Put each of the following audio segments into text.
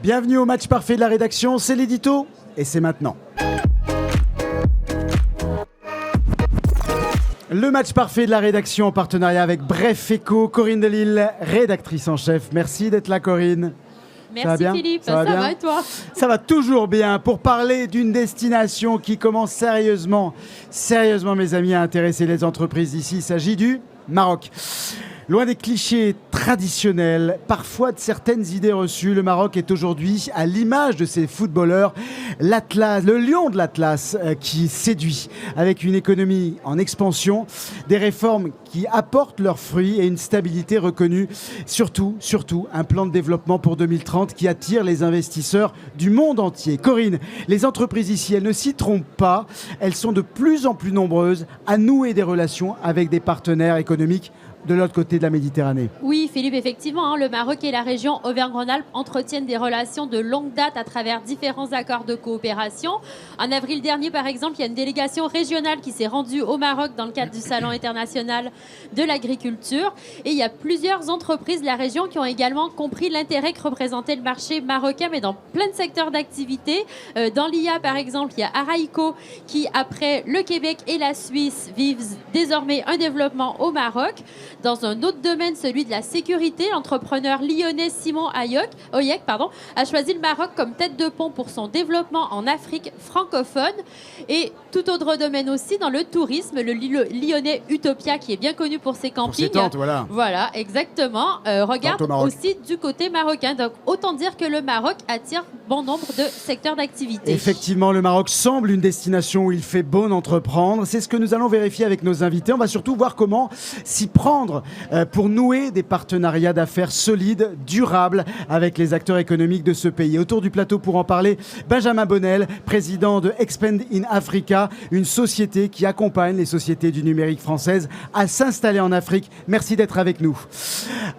Bienvenue au match parfait de la rédaction, c'est l'édito et c'est maintenant. Le match parfait de la rédaction en partenariat avec Bref Éco, Corinne Delille, rédactrice en chef. Merci d'être là, Corinne. Merci Philippe, ça va et toi? Ça va toujours bien pour parler d'une destination qui commence sérieusement mes amis à intéresser les entreprises d'ici. Il s'agit du Maroc. Loin des clichés traditionnels, parfois de certaines idées reçues, le Maroc est aujourd'hui à l'image de ses footballeurs, l'Atlas, le lion de l'Atlas qui séduit avec une économie en expansion, des réformes qui apportent leurs fruits et une stabilité reconnue. Surtout, un plan de développement pour 2030 qui attire les investisseurs du monde entier. Corinne, les entreprises ici, elles ne s'y trompent pas. Elles sont de plus en plus nombreuses à nouer des relations avec des partenaires économiques de l'autre côté de la Méditerranée. Oui, Philippe, effectivement, le Maroc et la région Auvergne-Rhône-Alpes entretiennent des relations de longue date à travers différents accords de coopération. En avril dernier, par exemple, il y a une délégation régionale qui s'est rendue au Maroc dans le cadre du Salon international de l'agriculture. Et il y a plusieurs entreprises de la région qui ont également compris l'intérêt que représentait le marché marocain, mais dans plein de secteurs d'activité. Dans l'IA, par exemple, il y a Araïco qui, après le Québec et la Suisse, vivent désormais un développement au Maroc. Dans un autre domaine, celui de la sécurité, l'entrepreneur lyonnais Simon Oyek a choisi le Maroc comme tête de pont pour son développement en Afrique francophone. Et tout autre domaine aussi, dans le tourisme, le lyonnais Utopia, qui est bien connu pour ses campings. Pour ses tentes, voilà. Voilà, exactement. Regarde aussi du côté marocain. Donc, autant dire que le Maroc attire bon nombre de secteurs d'activité. Effectivement, le Maroc semble une destination où il fait bon entreprendre. C'est ce que nous allons vérifier avec nos invités. On va surtout voir comment s'y prendre pour nouer des partenariats d'affaires solides, durables avec les acteurs économiques de ce pays. Autour du plateau pour en parler, Benjamin Bonnel, président de Expand in Africa, une société qui accompagne les sociétés du numérique françaises à s'installer en Afrique. Merci d'être avec nous.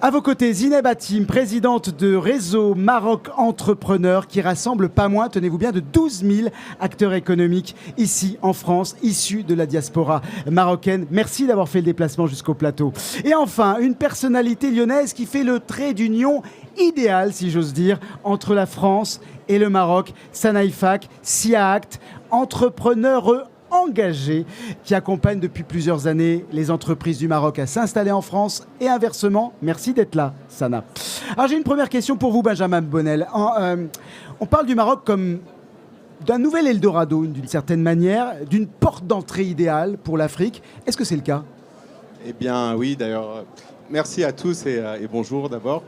À vos côtés, Zineb Hatim, présidente de Réseau Maroc Entrepreneurs, qui rassemble pas moins, tenez-vous bien, de 12 000 acteurs économiques ici en France, issus de la diaspora marocaine. Merci d'avoir fait le déplacement jusqu'au plateau. Et enfin, une personnalité lyonnaise qui fait le trait d'union idéal, si j'ose dire, entre la France et le Maroc. Sanaïfak, SIAACT, entrepreneur engagé qui accompagne depuis plusieurs années les entreprises du Maroc à s'installer en France et inversement. Merci d'être là, Sana. Alors j'ai une première question pour vous, Benjamin Bonnel. On parle du Maroc comme d'un nouvel Eldorado, d'une certaine manière, d'une porte d'entrée idéale pour l'Afrique. Est-ce que c'est le cas ? Eh bien oui, d'ailleurs, merci à tous et bonjour d'abord.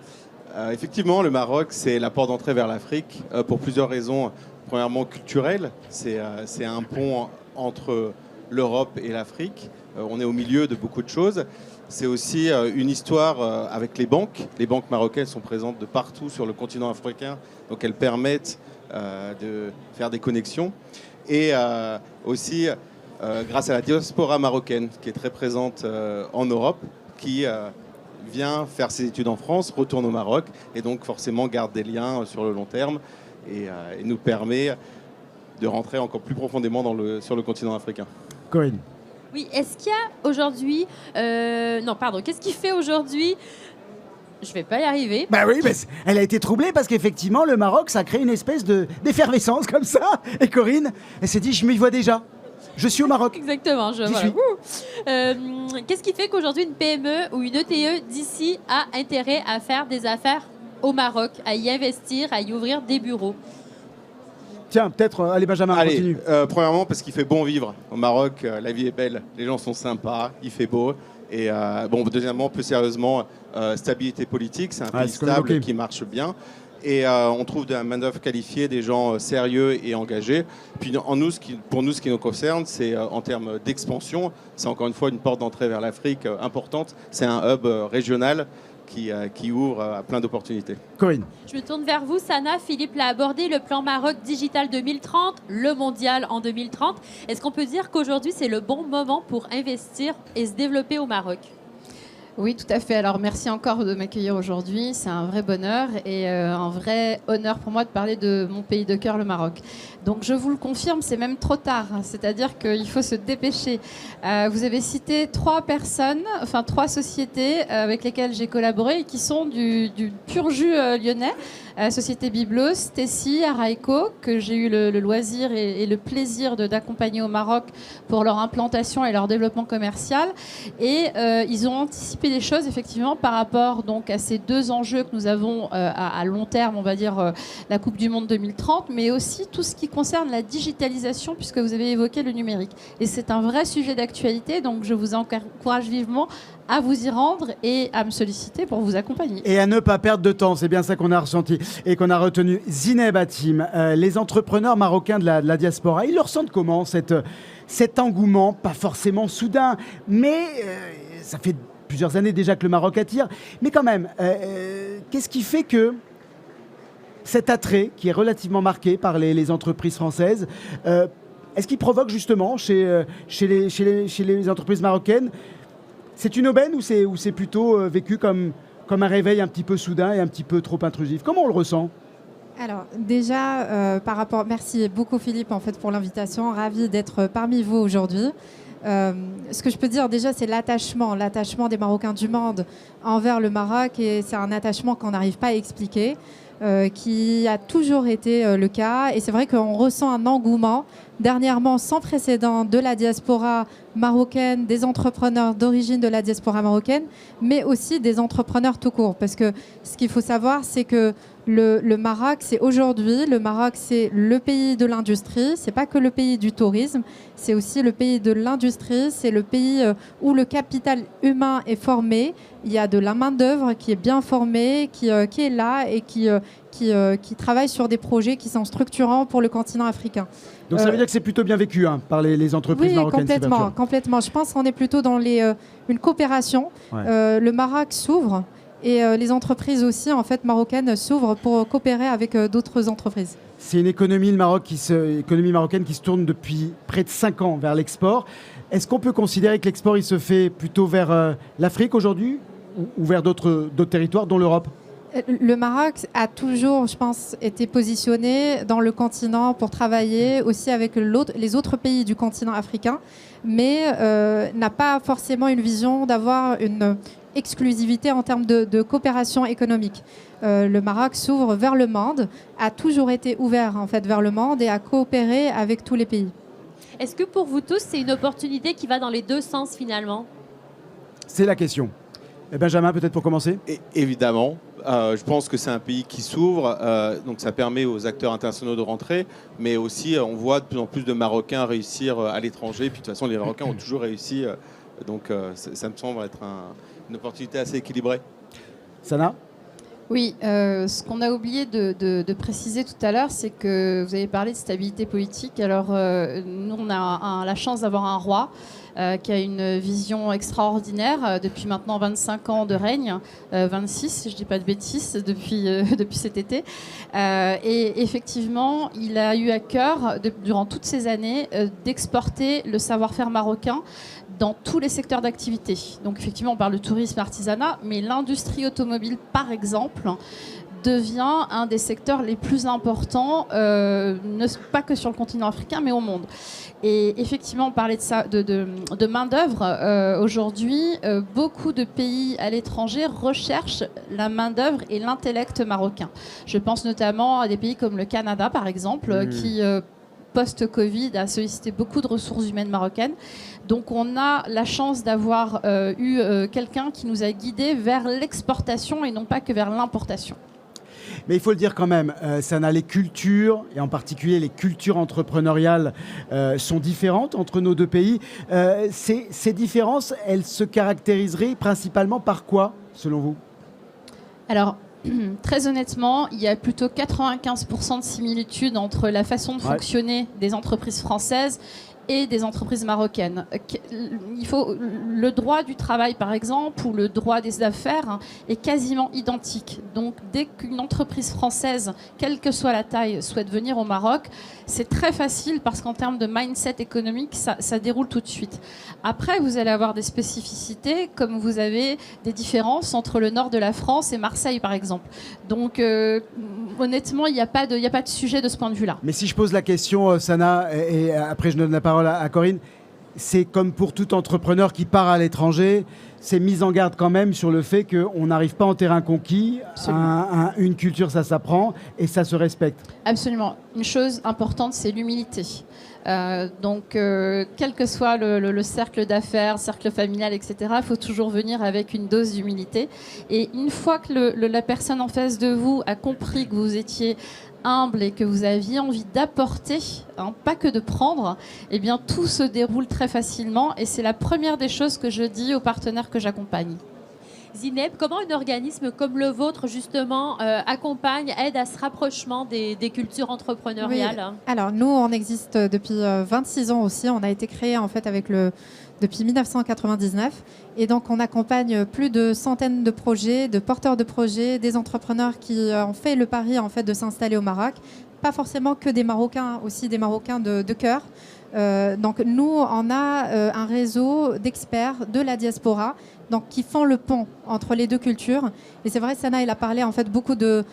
Effectivement, le Maroc, c'est la porte d'entrée vers l'Afrique pour plusieurs raisons. Premièrement, culturelle, c'est un pont entre l'Europe et l'Afrique. On est au milieu de beaucoup de choses. C'est aussi une histoire avec les banques. Les banques marocaines sont présentes de partout sur le continent africain, donc elles permettent de faire des connexions. Et aussi grâce à la diaspora marocaine qui est très présente en Europe, qui vient faire ses études en France, retourne au Maroc et donc forcément garde des liens sur le long terme et nous permet de rentrer encore plus profondément sur le continent africain. Corinne. Oui, est-ce qu'il y a aujourd'hui... qu'est-ce qui fait aujourd'hui... Je ne vais pas y arriver. Bah oui, mais elle a été troublée parce qu'effectivement, le Maroc, ça crée une espèce d'effervescence comme ça. Et Corinne, elle s'est dit, je m'y vois déjà. Je suis au Maroc. Exactement. Qu'est-ce qui fait qu'aujourd'hui, une PME ou une ETE d'ici a intérêt à faire des affaires au Maroc, à y investir, à y ouvrir des bureaux ? Tiens, peut-être, allez Benjamin, continue. Premièrement, parce qu'il fait bon vivre. Au Maroc, la vie est belle, les gens sont sympas, il fait beau. Et deuxièmement, plus sérieusement, stabilité politique, c'est un pays stable qui marche bien. Et on trouve de la main-d'œuvre qualifiée, des gens sérieux et engagés. Puis pour nous, ce qui nous concerne, c'est en termes d'expansion. C'est encore une fois une porte d'entrée vers l'Afrique importante. C'est un hub régional qui ouvre à plein d'opportunités. Corinne. Je me tourne vers vous, Sana. Philippe l'a abordé, le plan Maroc Digital 2030, le mondial en 2030. Est-ce qu'on peut dire qu'aujourd'hui, c'est le bon moment pour investir et se développer au Maroc ? Oui, tout à fait. Alors, merci encore de m'accueillir aujourd'hui. C'est un vrai bonheur et un vrai honneur pour moi de parler de mon pays de cœur, le Maroc. Donc, je vous le confirme, c'est même trop tard. C'est-à-dire qu'il faut se dépêcher. Vous avez cité 3 sociétés avec lesquelles j'ai collaboré et qui sont du pur jus lyonnais. à la société Byblos, Tessie, Araïco, que j'ai eu le loisir et le plaisir d'accompagner au Maroc pour leur implantation et leur développement commercial. Et ils ont anticipé des choses, effectivement, par rapport donc, à ces deux enjeux que nous avons à long terme, on va dire la Coupe du Monde 2030, mais aussi tout ce qui concerne la digitalisation, puisque vous avez évoqué le numérique. Et c'est un vrai sujet d'actualité, donc je vous encourage vivement à vous y rendre et à me solliciter pour vous accompagner. Et à ne pas perdre de temps, c'est bien ça qu'on a ressenti et qu'on a retenu. Zineb Hatim, les entrepreneurs marocains de la diaspora, ils le ressentent comment cet engouement, pas forcément soudain, mais ça fait plusieurs années déjà que le Maroc attire. Mais quand même, qu'est-ce qui fait que cet attrait, qui est relativement marqué par les entreprises françaises, est-ce qu'il provoque justement chez les entreprises marocaines, c'est une aubaine ou c'est plutôt vécu comme un réveil un petit peu soudain et un petit peu trop intrusif? Comment on le ressent? Alors déjà, par rapport, merci beaucoup Philippe en fait pour l'invitation, ravi d'être parmi vous aujourd'hui. Ce que je peux dire déjà, c'est l'attachement des Marocains du monde envers le Maroc, et c'est un attachement qu'on n'arrive pas à expliquer, qui a toujours été le cas. Et c'est vrai qu'on ressent un engouement dernièrement sans précédent de la diaspora marocaine, des entrepreneurs d'origine de la diaspora marocaine, mais aussi des entrepreneurs tout court. Parce que ce qu'il faut savoir, c'est que le Maroc, c'est aujourd'hui, le Maroc, c'est le pays de l'industrie. C'est pas que le pays du tourisme, c'est aussi le pays de l'industrie. C'est le pays où le capital humain est formé. Il y a de la main-d'œuvre qui est bien formée, qui est là et qui travaille sur des projets qui sont structurants pour le continent africain. Donc ça veut dire que c'est plutôt bien vécu par les entreprises marocaines. Oui, complètement. Je pense qu'on est plutôt dans une coopération. Ouais. Le Maroc s'ouvre et les entreprises aussi, en fait, marocaines s'ouvrent pour coopérer avec d'autres entreprises. C'est une économie marocaine qui se tourne depuis près de 5 ans vers l'export. Est-ce qu'on peut considérer que l'export il se fait plutôt vers l'Afrique aujourd'hui ou vers d'autres territoires, dont l'Europe? Le Maroc a toujours, je pense, été positionné dans le continent pour travailler aussi avec les autres pays du continent africain, mais n'a pas forcément une vision d'avoir une exclusivité en termes de coopération économique. Le Maroc s'ouvre vers le monde, a toujours été ouvert en fait vers le monde et a coopéré avec tous les pays. Est-ce que pour vous tous, c'est une opportunité qui va dans les deux sens finalement? C'est la question. Et Benjamin, peut-être pour commencer? Évidemment. Je pense que c'est un pays qui s'ouvre, donc ça permet aux acteurs internationaux de rentrer, mais aussi on voit de plus en plus de Marocains réussir à l'étranger, puis de toute façon les Marocains ont toujours réussi, donc ça me semble être une opportunité assez équilibrée. Sana? Oui, ce qu'on a oublié de préciser tout à l'heure, c'est que vous avez parlé de stabilité politique. Alors, nous, on a la chance d'avoir un roi qui a une vision extraordinaire depuis maintenant 25 ans de règne, 26, si je ne dis pas de bêtises, depuis cet été. Et effectivement, il a eu à cœur, durant toutes ces années, d'exporter le savoir-faire marocain dans tous les secteurs d'activité. Donc effectivement, on parle de tourisme, artisanat, mais l'industrie automobile, par exemple, devient un des secteurs les plus importants, pas que sur le continent africain, mais au monde. Et effectivement, on parlait de main-d'œuvre. Aujourd'hui, beaucoup de pays à l'étranger recherchent la main-d'œuvre et l'intellect marocain. Je pense notamment à des pays comme le Canada, par exemple, qui post-Covid a sollicité beaucoup de ressources humaines marocaines. Donc on a la chance d'avoir eu quelqu'un qui nous a guidés vers l'exportation et non pas que vers l'importation. Mais il faut le dire quand même, Sana, les cultures, et en particulier les cultures entrepreneuriales, sont différentes entre nos deux pays. Ces différences, elles se caractériseraient principalement par quoi, selon vous? Alors, très honnêtement, il y a plutôt 95% de similitudes entre la façon de fonctionner des entreprises françaises et des entreprises marocaines. Le droit du travail, par exemple, ou le droit des affaires est quasiment identique. Donc, dès qu'une entreprise française, quelle que soit la taille, souhaite venir au Maroc, c'est très facile parce qu'en termes de mindset économique, ça déroule tout de suite. Après, vous allez avoir des spécificités, comme vous avez des différences entre le nord de la France et Marseille, par exemple. Donc, honnêtement, il n'y a pas de sujet de ce point de vue-là. Mais si je pose la question, Sana, et après je donne la parole à Corinne, c'est comme pour tout entrepreneur qui part à l'étranger, c'est mise en garde quand même sur le fait qu'on n'arrive pas en terrain conquis. Une culture, ça s'apprend et ça se respecte. Absolument. Une chose importante, c'est l'humilité. Quel que soit le cercle d'affaires, cercle familial, etc., il faut toujours venir avec une dose d'humilité. Et une fois que la personne en face de vous a compris que vous étiez humble et que vous aviez envie d'apporter, pas que de prendre, eh bien tout se déroule très facilement. Et c'est la première des choses que je dis aux partenaires que j'accompagne. Zineb, comment un organisme comme le vôtre, justement, accompagne, aide à ce rapprochement des cultures entrepreneuriales? Oui. Alors, nous, on existe depuis 26 ans aussi. On a été créé, en fait, depuis 1999. Et donc, on accompagne plus de centaines de projets, de porteurs de projets, des entrepreneurs qui ont fait le pari, en fait, de s'installer au Maroc. Pas forcément que des Marocains, aussi des Marocains de cœur. Donc, nous, on a un réseau d'experts de la diaspora qui font le pont entre les deux cultures. Et c'est vrai, Sana, il a parlé en fait beaucoup de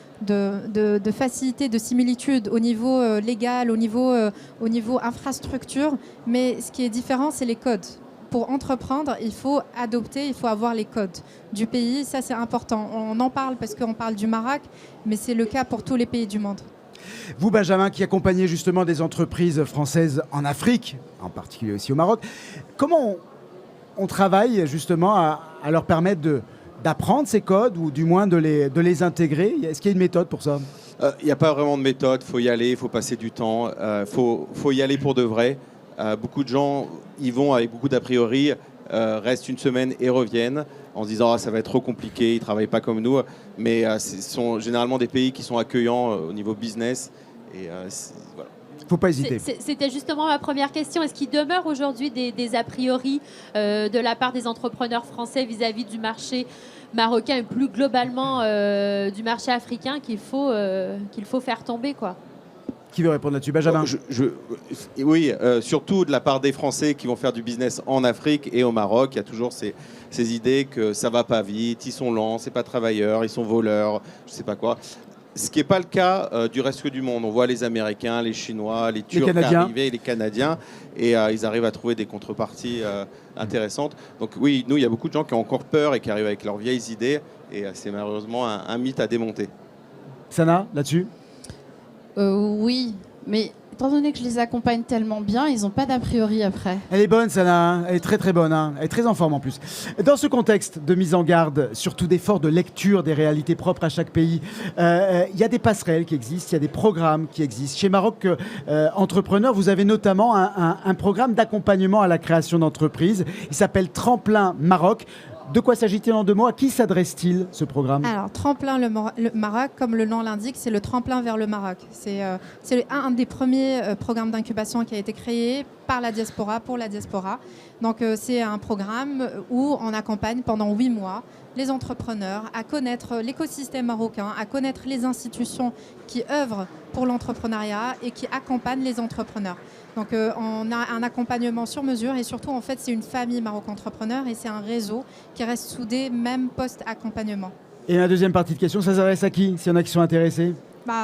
facilité, de similitude au niveau légal, au niveau infrastructure. Mais ce qui est différent, c'est les codes. Pour entreprendre, il faut avoir les codes du pays. Ça, c'est important. On en parle parce qu'on parle du Maroc, mais c'est le cas pour tous les pays du monde. Vous, Benjamin, qui accompagnez justement des entreprises françaises en Afrique, en particulier aussi au Maroc, comment on travaille justement à leur permettre d'apprendre ces codes ou du moins de les intégrer? Est-ce qu'il y a une méthode pour ça? Il n'y a pas vraiment de méthode, il faut y aller, il faut passer du temps, faut y aller pour de vrai. Beaucoup de gens y vont avec beaucoup d'a priori, restent une semaine et reviennent en se disant ça va être trop compliqué, ils ne travaillent pas comme nous. Mais ce sont généralement des pays qui sont accueillants au niveau business. Et voilà. Faut pas hésiter. C'était justement ma première question. Est-ce qu'il demeure aujourd'hui des a priori de la part des entrepreneurs français vis-à-vis du marché marocain et plus globalement du marché africain qu'il faut faire tomber, quoi? Qui veut répondre là-dessus? Benjamin? Oui, surtout de la part des Français qui vont faire du business en Afrique et au Maroc. Il y a toujours ces idées que ça va pas vite, ils sont lents, c'est pas travailleurs, ils sont voleurs, je sais pas quoi. Ce qui n'est pas le cas du reste du monde. On voit les Américains, les Chinois, les Turcs arriver, les Canadiens, et ils arrivent à trouver des contreparties intéressantes. Donc oui, nous, il y a beaucoup de gens qui ont encore peur et qui arrivent avec leurs vieilles idées, et c'est malheureusement un mythe à démonter. Sana, là-dessus? Oui, mais étant donné que je les accompagne tellement bien, ils n'ont pas d'a priori après. Elle est bonne, Sana, hein. Elle est très très bonne, hein. Elle est très en forme en plus. Dans ce contexte de mise en garde, surtout d'efforts de lecture des réalités propres à chaque pays, il y a des passerelles qui existent, il y a des programmes qui existent. Chez Maroc Entrepreneur, vous avez notamment un programme d'accompagnement à la création d'entreprises. Il s'appelle Tremplin Maroc. De quoi s'agit-il en 2 mots? À qui s'adresse-t-il ce programme? Alors, Tremplin le Maroc, comme le nom l'indique, c'est le tremplin vers le Maroc. C'est un des premiers programmes d'incubation qui a été créé par la diaspora, pour la diaspora. Donc, c'est un programme où on accompagne pendant 8 mois les entrepreneurs à connaître l'écosystème marocain, à connaître les institutions qui œuvrent pour l'entrepreneuriat et qui accompagnent les entrepreneurs. Donc on a un accompagnement sur mesure et surtout en fait c'est une famille Maroc Entrepreneur et c'est un réseau qui reste soudé même post-accompagnement. Et la deuxième partie de question, ça s'adresse à qui, s'il y en a qui sont intéressés?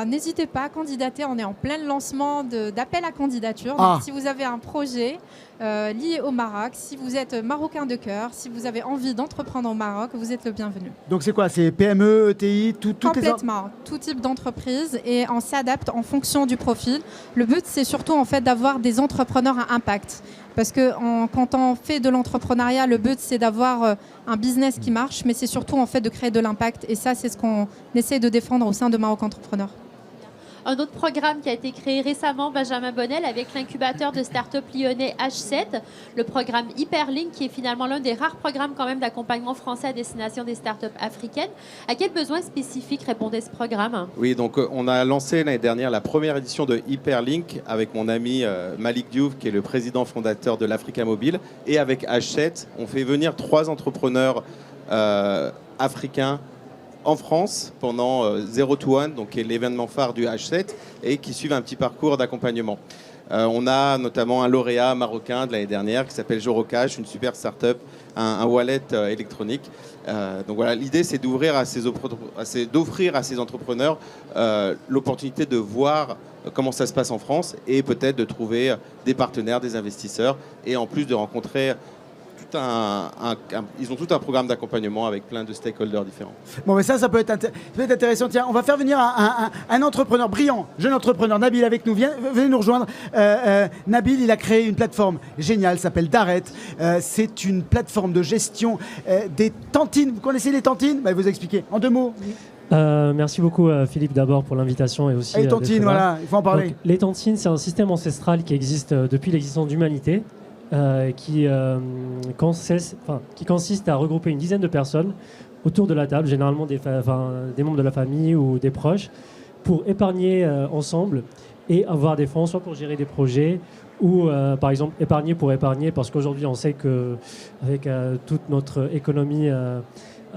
N'hésitez pas à candidater, on est en plein lancement d'appel à candidature. Donc, si vous avez un projet lié au Maroc, si vous êtes marocain de cœur, si vous avez envie d'entreprendre au Maroc, vous êtes le bienvenu. Donc c'est quoi? C'est PME, ETI, Complètement, tout type d'entreprise et on s'adapte en fonction du profil. Le but c'est surtout en fait d'avoir des entrepreneurs à impact. Parce que quand on fait de l'entrepreneuriat, le but c'est d'avoir un business qui marche, mais c'est surtout en fait de créer de l'impact. Et ça, c'est ce qu'on essaie de défendre au sein de Maroc Entrepreneur. Un autre programme qui a été créé récemment, Benjamin Bonnel, avec l'incubateur de start-up lyonnais H7, le programme Hyperlink, qui est finalement l'un des rares programmes quand même d'accompagnement français à destination des start-up africaines. À quels besoins spécifiques répondait ce programme? Oui, donc on a lancé l'année dernière la première édition de Hyperlink avec mon ami Malik Diouf, qui est le président fondateur de l'Africa Mobile, et avec H7, on fait venir 3 entrepreneurs africains en France pendant 0 to 1, donc qui est l'événement phare du H7, et qui suivent un petit parcours d'accompagnement. On a notamment un lauréat marocain de l'année dernière qui s'appelle Jorocash, une super start-up, un wallet électronique. Donc voilà, l'idée c'est d'offrir à ces entrepreneurs l'opportunité de voir comment ça se passe en France et peut-être de trouver des partenaires, des investisseurs, et en plus de rencontrer ils ont tout un programme d'accompagnement avec plein de stakeholders différents. Bon, mais ça peut être intéressant. Tiens, on va faire venir un entrepreneur brillant, jeune entrepreneur, Nabil, avec nous. Venez nous rejoindre. Nabil, il a créé une plateforme géniale, s'appelle Daret. C'est une plateforme de gestion des tantines. Vous connaissez les tantines? Bah, il vous expliquer. En 2 mots. Merci beaucoup Philippe d'abord pour l'invitation et aussi Les tantines, voilà, il faut en parler. Donc, les tantines, c'est un système ancestral qui existe depuis l'existence de l'humanité, qui consiste à regrouper une dizaine de personnes autour de la table, généralement des membres de la famille ou des proches, pour épargner ensemble et avoir des fonds, soit pour gérer des projets ou par exemple épargner pour épargner, parce qu'aujourd'hui on sait qu'avec toute notre économie,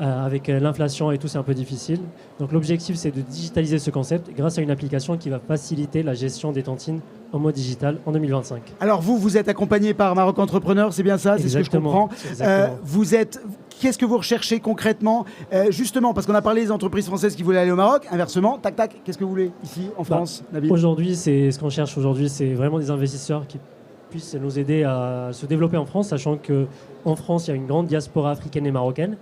avec l'inflation et tout, c'est un peu difficile. Donc l'objectif, c'est de digitaliser ce concept grâce à une application qui va faciliter la gestion des tantines en mode digital en 2025. Alors vous êtes accompagné par Maroc Entrepreneur, c'est bien ça? C'est ce que je comprends. Qu'est-ce que vous recherchez concrètement? Justement, parce qu'on a parlé des entreprises françaises qui voulaient aller au Maroc. Inversement, tac, qu'est-ce que vous voulez ici en France, Nabil? Aujourd'hui, ce qu'on cherche aujourd'hui, c'est vraiment des investisseurs qui puissent nous aider à se développer en France, sachant qu'en France, il y a une grande diaspora africaine et marocaine.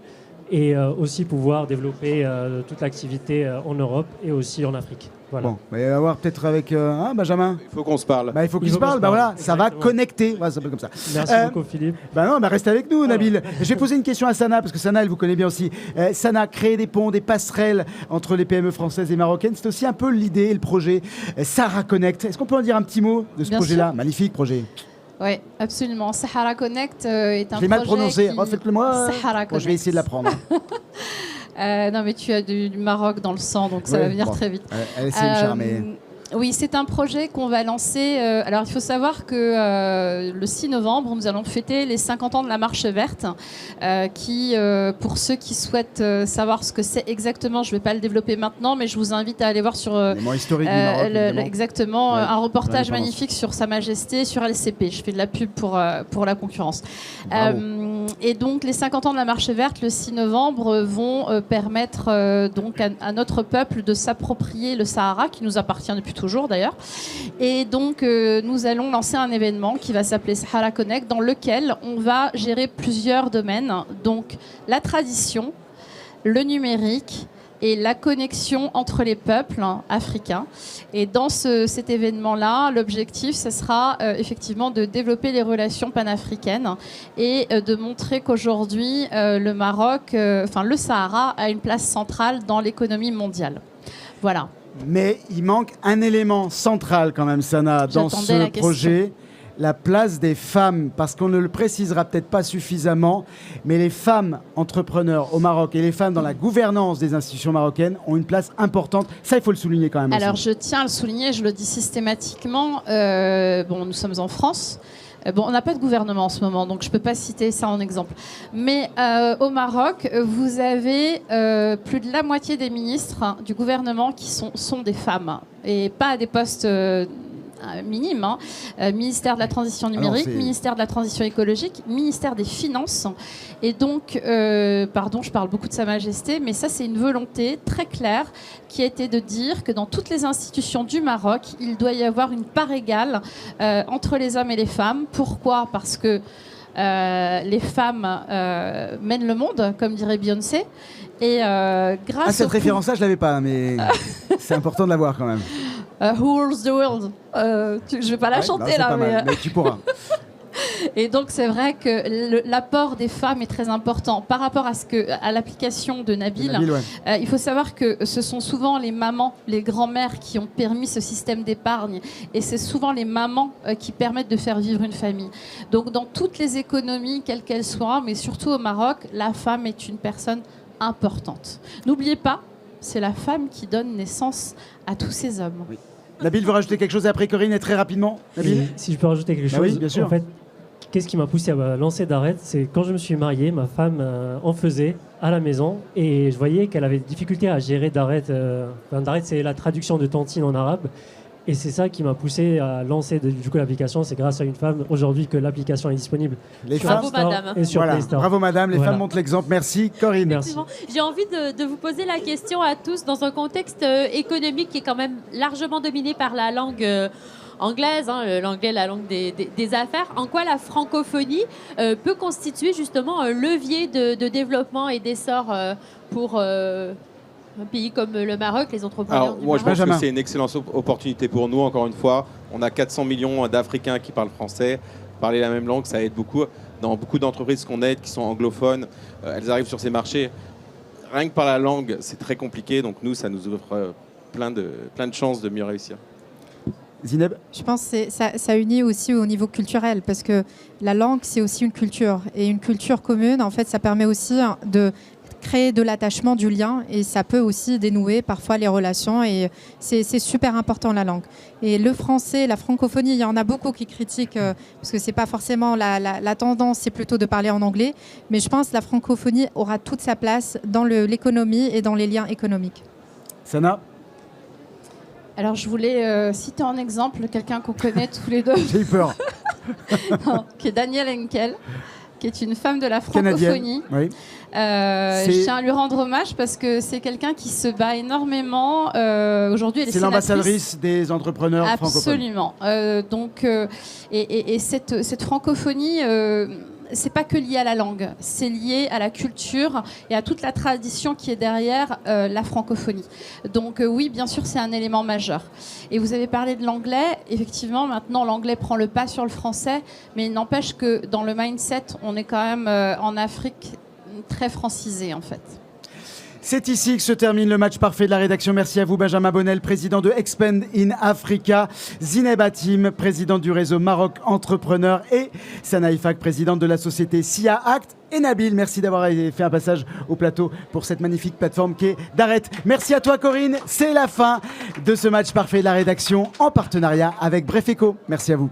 Et aussi pouvoir développer toute l'activité en Europe et aussi en Afrique. Voilà. Bon, il va y avoir peut-être avec Benjamin. Il faut qu'on se parle. Il faut qu'il se parle. Voilà, ça va connecter. Voilà, ça s'appelle comme ça. Merci beaucoup, Philippe. Restez avec nous, Nabil. Je vais poser une question à Sana, parce que Sana, elle vous connaît bien aussi. Sana, créer des ponts, des passerelles entre les PME françaises et marocaines, c'est aussi un peu l'idée et le projet Sahara Connect. Est-ce qu'on peut en dire un petit mot de ce projet-là? Magnifique projet. Oui, absolument. Sahara Connect est un projet. Je l'ai mal prononcé. Refaites-le-moi. Sahara Connect. Je vais essayer de l'apprendre. Non, mais tu as du Maroc dans le sang, donc ça va venir très vite. Elle essaie de me charmer. Oui, c'est un projet qu'on va lancer. Alors, il faut savoir que le 6 novembre, nous allons fêter les 50 ans de la Marche verte, qui, pour ceux qui souhaitent savoir ce que c'est exactement, je ne vais pas le développer maintenant, mais je vous invite à aller voir sur historique du Maroc, exactement un reportage magnifique sur Sa Majesté, sur LCP. Je fais de la pub pour la concurrence. Et donc, les 50 ans de la Marche verte, le 6 novembre, vont permettre donc à notre peuple de s'approprier le Sahara, qui nous appartient depuis toujours d'ailleurs. Et donc, nous allons lancer un événement qui va s'appeler Sahara Connect, dans lequel on va gérer plusieurs domaines. Donc, la tradition, le numérique et la connexion entre les peuples africains. Et dans cet événement-là, l'objectif, ce sera effectivement de développer les relations panafricaines et de montrer qu'aujourd'hui, le Maroc, le Sahara, a une place centrale dans l'économie mondiale. Voilà. Mais il manque un élément central quand même, Sana, dans ce projet, la place des femmes, parce qu'on ne le précisera peut-être pas suffisamment, mais les femmes entrepreneurs au Maroc et les femmes dans la gouvernance des institutions marocaines ont une place importante. Ça, il faut le souligner quand même. Alors, aussi. Je tiens à le souligner, je le dis systématiquement. Nous sommes en France. On n'a pas de gouvernement en ce moment, donc je ne peux pas citer ça en exemple. Mais au Maroc, vous avez plus de la moitié des ministres du gouvernement qui sont des femmes, et pas à des postes minimes. Ministère de la Transition numérique, ministère de la Transition écologique, ministère des Finances. Et donc, je parle beaucoup de Sa Majesté, mais ça, c'est une volonté très claire qui a été de dire que dans toutes les institutions du Maroc, il doit y avoir une part égale entre les hommes et les femmes. Pourquoi ? Parce que les femmes mènent le monde, comme dirait Beyoncé. Et grâce cette référence-là, je l'avais pas, mais c'est important de l'avoir quand même. Who rules the world? Je vais pas la chanter là, mais tu pourras. Et donc c'est vrai que l'apport des femmes est très important par rapport à l'application de Nabil. Il faut savoir que ce sont souvent les mamans, les grands-mères qui ont permis ce système d'épargne, et c'est souvent les mamans qui permettent de faire vivre une famille. Donc dans toutes les économies, quelles qu'elles soient, mais surtout au Maroc, la femme est une personne importante. N'oubliez pas, c'est la femme qui donne naissance à tous ces hommes. Oui. Nabil veut rajouter quelque chose après Corinne, et très rapidement. Nabil, si je peux rajouter quelque chose, oui, bien sûr. En fait, qu'est-ce qui m'a poussé à lancer Daret, c'est quand je me suis marié, ma femme en faisait à la maison, et je voyais qu'elle avait des difficultés à gérer Daret. Daret, c'est la traduction de tantine en arabe. Et c'est ça qui m'a poussé à lancer l'application. C'est grâce à une femme aujourd'hui que l'application est disponible. Les sur femmes, App Store madame. Et sur Play Store. Bravo madame, les femmes montrent l'exemple. Merci Corinne. Merci. J'ai envie de vous poser la question à tous dans un contexte économique qui est quand même largement dominé par la langue anglaise, hein, l'anglais, la langue des affaires. En quoi la francophonie peut constituer justement un levier de développement et d'essor pour un pays comme le Maroc, les entrepreneurs Alors, du moi, je Maroc? pense que c'est une excellente opportunité pour nous, encore une fois. On a 400 millions d'Africains qui parlent français. Parler la même langue, ça aide beaucoup. Dans beaucoup d'entreprises qu'on aide, qui sont anglophones, elles arrivent sur ces marchés. Rien que par la langue, c'est très compliqué. Donc nous, ça nous offre plein de chances de mieux réussir. Zineb? Je pense que ça unit aussi au niveau culturel, parce que la langue, c'est aussi une culture. Et une culture commune, en fait, ça permet aussi de créer de l'attachement, du lien, et ça peut aussi dénouer parfois les relations, et c'est super important, la langue. Et le français, la francophonie, il y en a beaucoup qui critiquent, parce que c'est pas forcément la tendance, c'est plutôt de parler en anglais, mais je pense que la francophonie aura toute sa place dans l'économie et dans les liens économiques. Sana? Alors, je voulais citer en exemple quelqu'un qu'on connaît tous les deux, J'ai eu peur. qui est Danielle Henkel, qui est une femme de la Canadienne. francophonie. Oui. Je tiens à lui rendre hommage parce que c'est quelqu'un qui se bat énormément. Aujourd'hui, elle est C'est sénatrice. l'ambassadrice des entrepreneurs francophones. Absolument. Cette francophonie, c'est pas que lié à la langue, c'est lié à la culture et à toute la tradition qui est derrière la francophonie. Donc oui, bien sûr, c'est un élément majeur. Et vous avez parlé de l'anglais. Effectivement, maintenant, l'anglais prend le pas sur le français, mais il n'empêche que dans le mindset, on est quand même en Afrique très francisé, en fait. C'est ici que se termine le match parfait de la rédaction. Merci à vous, Benjamin Bonnel, président de Expand in Africa, Zineb Hatim, présidente du réseau Maroc Entrepreneur, et Sana Ifak, présidente de la société SIA Act, et Nabil, merci d'avoir fait un passage au plateau pour cette magnifique plateforme qui est Daret. Merci à toi, Corinne. C'est la fin de ce match parfait de la rédaction en partenariat avec Bref Eco. Merci à vous.